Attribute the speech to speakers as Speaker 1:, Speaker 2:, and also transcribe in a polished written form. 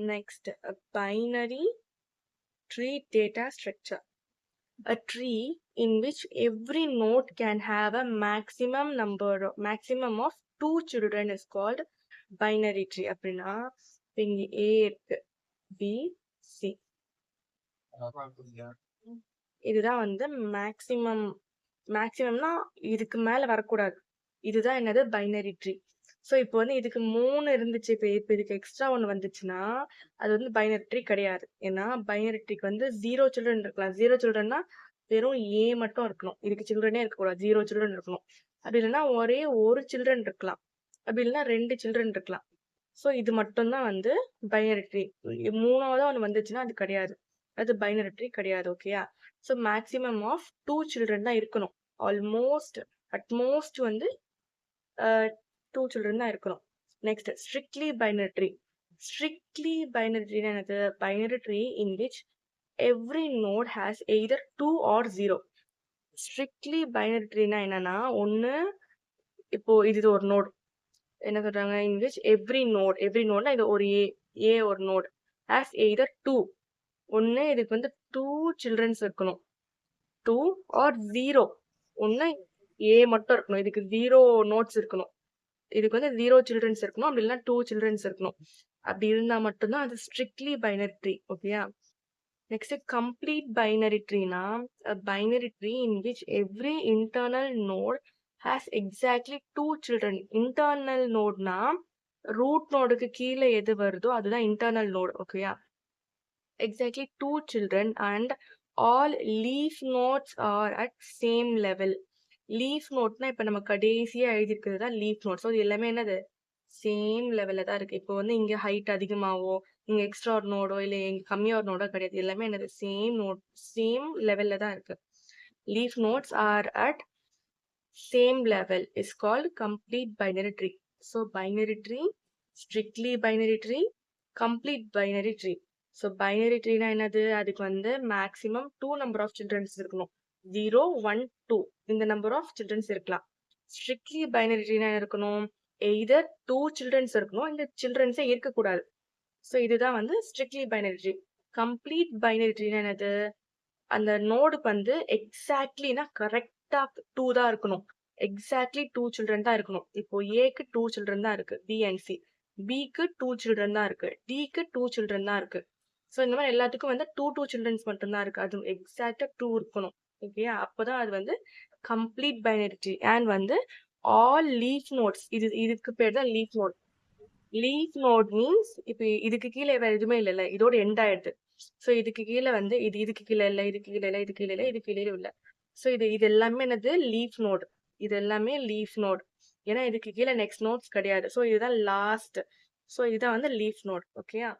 Speaker 1: Next, a binary tree data structure. A tree in which every node can have a maximum of 2 children is called binary tree. அப்படின்னா இங்க A இருக்கு, B, C. இதுதான் வந்து மேக்சிமம்னா இதுக்கு மேல வரக்கூடாது. இதுதான் என்னது பைனரி ட்ரீ. ஸோ இப்போ வந்து இதுக்கு 3 இருந்துச்சு. இப்போ இதுக்கு எக்ஸ்ட்ரா ஒன்று வந்துச்சுன்னா அது வந்து பைனரி ட்ரீ கிடையாது. ஏன்னா பைனரி ட்ரீக்கு வந்து 0 சில்ட்ரன் இருக்கலாம். 0 சில்ட்ரன்னா வெறும் ஏ மட்டும் இருக்கணும். இதுக்கு சில்ட்ரனே இருக்கக்கூடாது. 0 சில்ட்ரன் இருக்கணும். அப்படி இல்லைன்னா ஒரே ஒரு சில்ட்ரன் இருக்கலாம். அப்படி இல்லைன்னா 2 சில்ட்ரன் இருக்கலாம். ஸோ இது மட்டும்தான் வந்து பைனரி ட்ரீ. 3ஆவதா ஒன்று வந்துச்சுன்னா அது கிடையாது. அது பைனரி ட்ரீ கிடையாது. ஓகேயா? ஸோ மேக்ஸிமம் ஆஃப் 2 சில்ட்ரன் தான் இருக்கணும். அட்மோஸ்ட் வந்து 2 சில்ட்ரன் தான் இருக்கணும். Next, strictly binary tree. Strictly binary tree என்னது? Binary tree in which every node has either 2 or 0. Strictly binary ட்ரீனா என்னன்னா, ஒன்று இப்போ இது ஒரு நோட் என்ன சொல்றாங்க, இன் விச் எவ்ரி நோட்னா இது ஒரு ஏ ஒரு நோட் ஹேஸ் எய்தர் 2. ஒன்று இதுக்கு வந்து 2 சில்ட்ரன்ஸ் இருக்கணும், 2 ஆர் 0. ஒன்று ஏ மட்டும் இருக்கணும், இதுக்கு 0 நோட்ஸ் இருக்கணும், இதுக்கு வந்து 0 சில்ட்ரன்ஸ் இருக்கணும், அப்படி இல்லைன்னா 2 சில்ட்ரன்ஸ் இருக்கணும். அப்படி இருந்தால் மட்டும்தான் அது ஸ்ட்ரிக்ட்லி பைனரி ட்ரீ. ஓகேயா? நெக்ஸ்ட், கம்ப்ளீட் பைனரி ட்ரீனா binary tree in which every internal node has exactly 2 children. Internal நோட்னா ரூட் நோடுக்கு கீழே எது வருதோ அதுதான் இன்டர்னல் நோட். ஓகேயா? Exactly 2 children and all leaf nodes are at same level. Leaf நோட்னா இப்போ நம்ம கடைசியாக எழுதியிருக்கிறது தான் லீஃப் நோட். ஸோ இது எல்லாமே என்னது? சேம் லெவலில் தான் இருக்குது. இப்போ வந்து இங்கே ஹைட் அதிகமாகவோ இங்கே எக்ஸ்ட்ரா ஒரு நோடோ இல்லை இங்கே கம்மியாக ஒரு நோடோ கிடையாது. எல்லாமே என்னது? சேம் லெவலில் தான் இருக்குது. Leaf nodes are at same level is called complete binary tree. So binary tree, strictly binary tree, complete binary tree. So binary tree na என்னது? அதுக்கு வந்து maximum 2 number of children இருக்கணும். 0, 1, 2 இந்த number of children இருக்கலாம். Strictly binary tree na இருக்கணும், either 2 children இருக்கணும், இந்த children இருக்கக்கூடாது. ஸோ இதுதான் வந்து strictly binary tree. complete binary tree na என்னது? அந்த நோடுக்கு வந்து எக்ஸாக்ட்லினா கரெக்டா 2 தான் இருக்கணும். எக்ஸாக்ட்லி 2 சில்ட்ரன் தான் இருக்கணும். இப்போ ஏக்கு 2 சில்ட்ரன் தான் இருக்கு, பி அண்ட் சி. பிக்கு 2 சில்ட்ரன் தான் இருக்கு, டிக்கு 2 சில்ட்ரன் தான் இருக்கு. ஸோ இந்த மாதிரி எல்லாத்துக்கும் வந்து 2 சில்ட்ரன்ஸ் மட்டும்தான் இருக்கு. அது எக்ஸாக்டா 2 இருக்கணும். ஓகேயா? அப்போதான் அது வந்து கம்ப்ளீட் பைனரி ட்ரீ. அண்ட் வந்து ஆல் லீஃப் நோட்ஸ், இதுக்கு பேர் தான் leaf node. Leaf node means இப்போ இதுக்கு கீழே வேற எதுவுமே இல்லைல்ல, இதோட எண்ட் ஆயிடுது. ஸோ இதுக்கு கீழே வந்து இதுக்கு கீழே இல்லை, இதுக்கு கீழே இல்லை, இதுக்கு கீழே இல்லை, இதுக்கு கீழே இல்லை. ஸோ இது எல்லாமே என்னது? Leaf node. இது எல்லாமே லீஃப் நோட். ஏன்னா இதுக்கு கீழே நெக்ஸ்ட் நோட்ஸ் கிடையாது. ஸோ இதுதான் லாஸ்ட். ஸோ இதுதான் வந்து லீஃப் நோட். ஓகேயா?